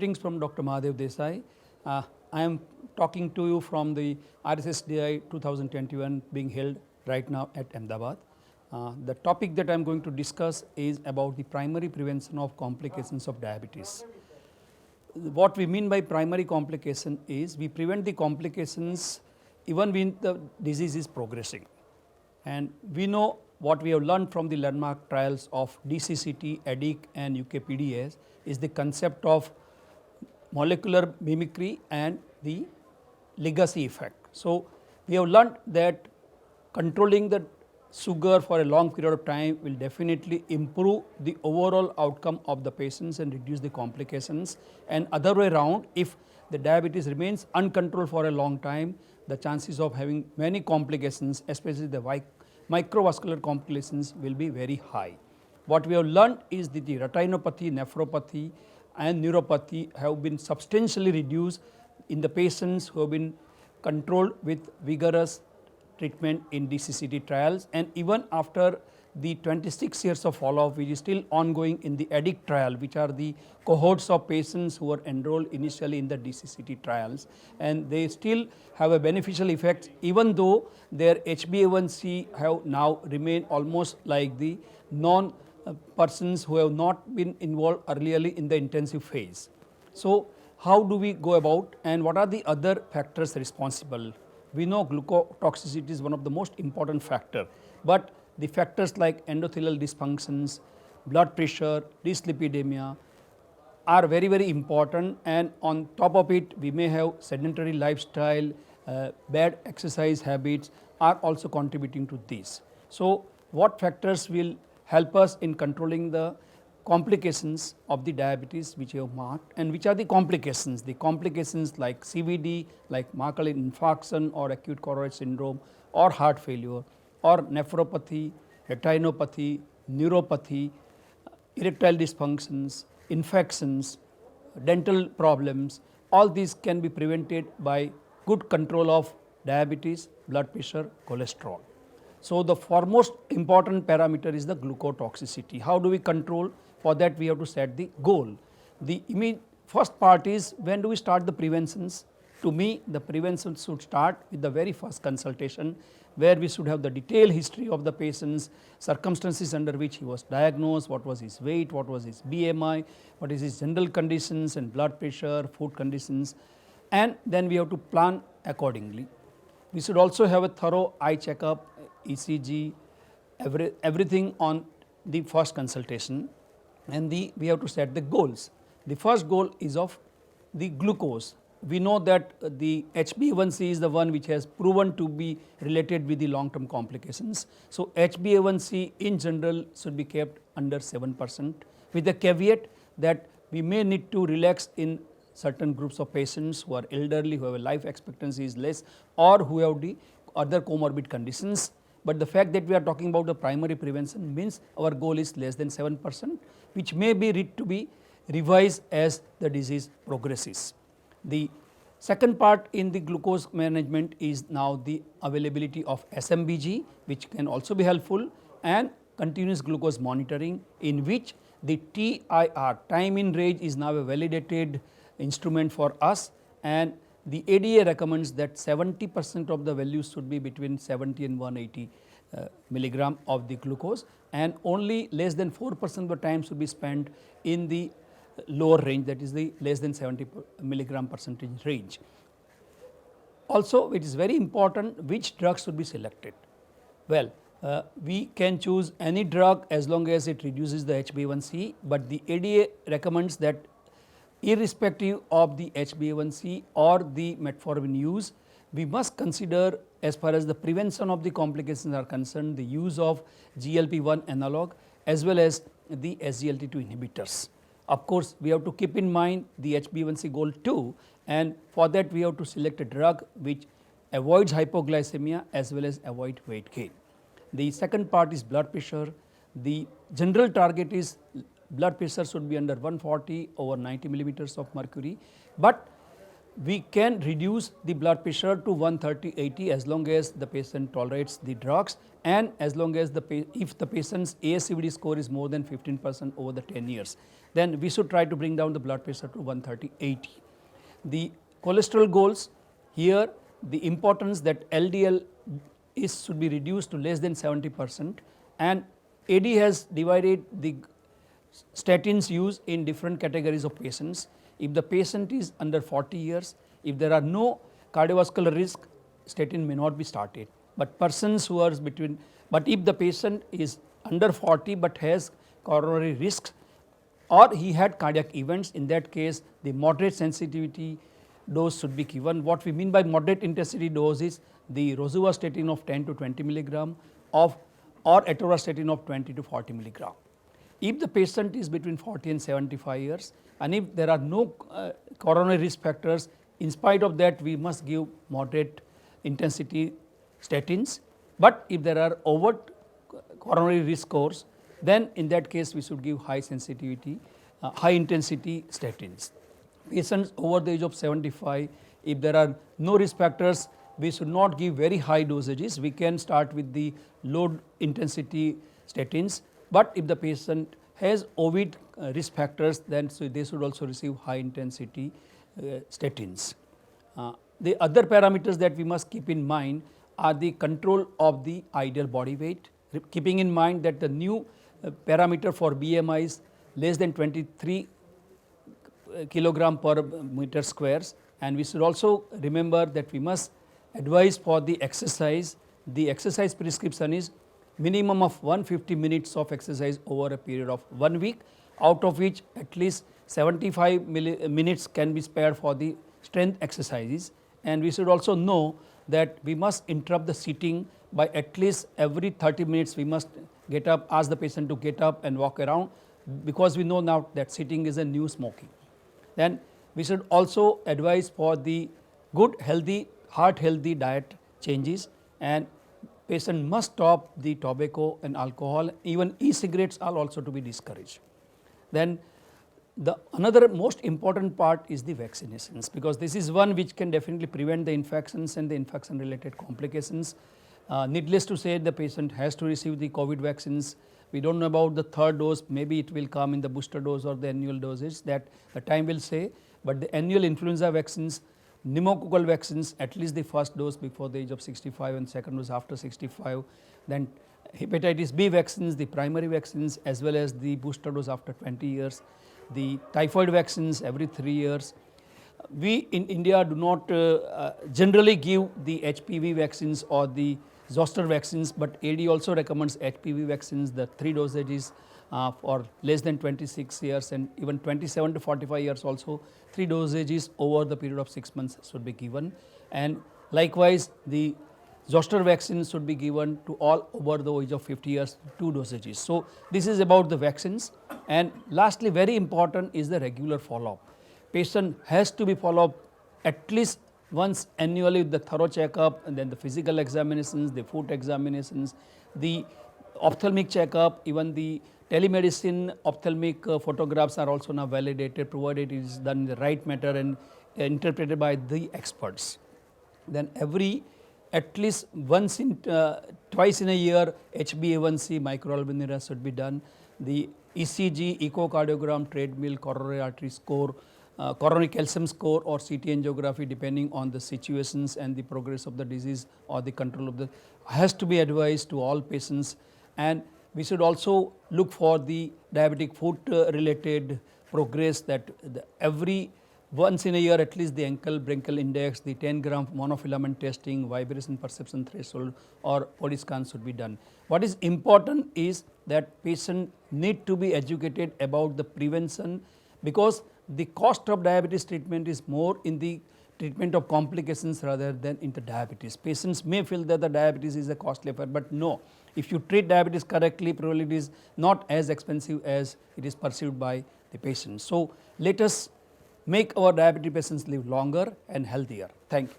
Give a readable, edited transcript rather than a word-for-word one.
Greetings from Dr. Mahadev Desai. I am talking to you from the RSSDI 2021 being held right now at Ahmedabad. The topic that I am going to discuss is about the primary prevention of complications of diabetes. What we mean by primary complication is we prevent the complications even when the disease is progressing. And we know what we have learned from the landmark trials of DCCT, ADIC and UKPDS is the concept of molecular mimicry and the legacy effect. So, we have learned that controlling the sugar for a long period of time will definitely improve the overall outcome of the patients and reduce the complications, and other way around, if the diabetes remains uncontrolled for a long time, the chances of having many complications, especially the microvascular complications, will be very high. What we have learned is that the retinopathy, nephropathy and neuropathy have been substantially reduced in the patients who have been controlled with vigorous treatment in DCCT trials, and even after the 26 years of follow-up which is still ongoing in the ADIC trial, which are the cohorts of patients who were enrolled initially in the DCCT trials, and they still have a beneficial effect even though their HbA1c have now remained almost like the persons who have not been involved earlierly in the intensive phase. So, how do we go about and what are the other factors responsible? We know glucotoxicity is one of the most important factor, but the factors like endothelial dysfunctions, blood pressure, dyslipidemia are very, very important, and on top of it we may have sedentary lifestyle, bad exercise habits are also contributing to this. So, what factors will help us in controlling the complications of the diabetes which you have marked, and which are the complications? The complications like CVD, like myocardial infarction or acute coronary syndrome or heart failure or nephropathy, retinopathy, neuropathy, erectile dysfunctions, infections, dental problems, all these can be prevented by good control of diabetes, blood pressure, cholesterol. So, the foremost important parameter is the glucotoxicity. How do we control? For that we have to set the goal. The first part is, when do we start the preventions? To me, the prevention should start with the very first consultation, where we should have the detailed history of the patient's circumstances under which he was diagnosed, what was his weight, what was his BMI, what is his general conditions and blood pressure, food conditions, and then we have to plan accordingly. We should also have a thorough eye checkup, ECG, everything on the first consultation, and we have to set the goals. The first goal is of the glucose. We know that the HbA1c is the one which has proven to be related with the long term complications. So, HbA1c in general should be kept under 7%, with the caveat that we may need to relax in certain groups of patients who are elderly, who have a life expectancy is less, or who have the other comorbid conditions. But the fact that we are talking about the primary prevention means our goal is less than 7%, which may be to be revised as the disease progresses. The second part in the glucose management is now the availability of SMBG, which can also be helpful, and continuous glucose monitoring, in which the TIR, time in range, is now a validated instrument for us, and the ADA recommends that 70% of the values should be between 70 and 180 milligram of the glucose, and only less than 4% of the time should be spent in the lower range, that is the less than 70 milligram percentage range. Also, it is very important which drugs should be selected. Well, we can choose any drug as long as it reduces the HbA1c, but the ADA recommends that irrespective of the HbA1c or the metformin use, we must consider, as far as the prevention of the complications are concerned, the use of GLP-1 analog as well as the SGLT2 inhibitors. Of course, we have to keep in mind the HbA1c goal too, and for that we have to select a drug which avoids hypoglycemia as well as avoid weight gain. The second part is blood pressure. The general target is blood pressure should be under 140 over 90 millimeters of mercury, but we can reduce the blood pressure to 130/80 as long as the patient tolerates the drugs and as long as if the patient's ASCVD score is more than 15% over the 10 years, then we should try to bring down the blood pressure to 130/80. The cholesterol goals here, the importance that LDL should be reduced to less than 70%, and AD has divided the statins use in different categories of patients. If the patient is under 40 years, if there are no cardiovascular risk, statin may not be started. But persons who are but if the patient is under 40 but has coronary risks or he had cardiac events, in that case the moderate sensitivity dose should be given. What we mean by moderate intensity dose is the rosuvastatin of 10 to 20 milligram or atorvastatin of 20 to 40 milligram. If the patient is between 40 and 75 years and if there are no coronary risk factors, in spite of that we must give moderate intensity statins. But if there are overt coronary risk scores, then in that case we should give high sensitivity, high intensity statins. Patients over the age of 75, if there are no risk factors, we should not give very high dosages. We can start with the low intensity statins, but if the patient has ovid risk factors, then they should also receive high intensity statins. The other parameters that we must keep in mind are the control of the ideal body weight, keeping in mind that the new parameter for BMI is less than 23 kilogram per meter squares, and we should also remember that we must advise for the exercise. The exercise prescription is minimum of 150 minutes of exercise over a period of 1 week, out of which at least 75 minutes can be spared for the strength exercises. And we should also know that we must interrupt the sitting by at least every 30 minutes. We must get up, ask the patient to get up and walk around, because we know now that sitting is a new smoking. Then we should also advise for the good healthy heart healthy diet changes, and patient must stop the tobacco and alcohol. Even e-cigarettes are also to be discouraged. Then the another most important part is the vaccinations, because this is one which can definitely prevent the infections and the infection related complications. Needless to say, the patient has to receive the COVID vaccines. We do not know about the third dose, maybe it will come in the booster dose or the annual dosage, that the time will say, but the annual influenza vaccines, pneumococcal vaccines, at least the first dose before the age of 65 and second dose after 65, then hepatitis B vaccines, the primary vaccines, as well as the booster dose after 20 years, the typhoid vaccines every 3 years. We in India do not generally give the HPV vaccines or the zoster vaccines, but AD also recommends HPV vaccines, the 3 dosages for less than 26 years and even 27 to 45 years also 3 dosages over the period of 6 months should be given. And likewise the zoster vaccine should be given to all over the age of 50 years, 2 dosages. So this is about the vaccines. And lastly, very important is the regular follow-up. Patient has to be followed up at least once annually with the thorough checkup, and then the physical examinations, the foot examinations, the ophthalmic checkup, even the telemedicine ophthalmic photographs are also now validated, provided it is done in the right manner and interpreted by the experts. Then at least twice in a year HbA1c microalbuminuria should be done. The ECG, echocardiogram, treadmill, coronary artery score, coronary calcium score or CT angiography, depending on the situations and the progress of the disease or the control of the, has to be advised to all patients. And we should also look for the diabetic foot related progress, that every once in a year at least the ankle Brinkel index, the 10 gram monofilament testing, vibration perception threshold or body scan should be done. What is important is that patient need to be educated about the prevention, because the cost of diabetes treatment is more in the treatment of complications rather than in the diabetes. Patients may feel that the diabetes is a costly affair, but no, if you treat diabetes correctly, probably it is not as expensive as it is perceived by the patient. So let us make our diabetes patients live longer and healthier. Thank you.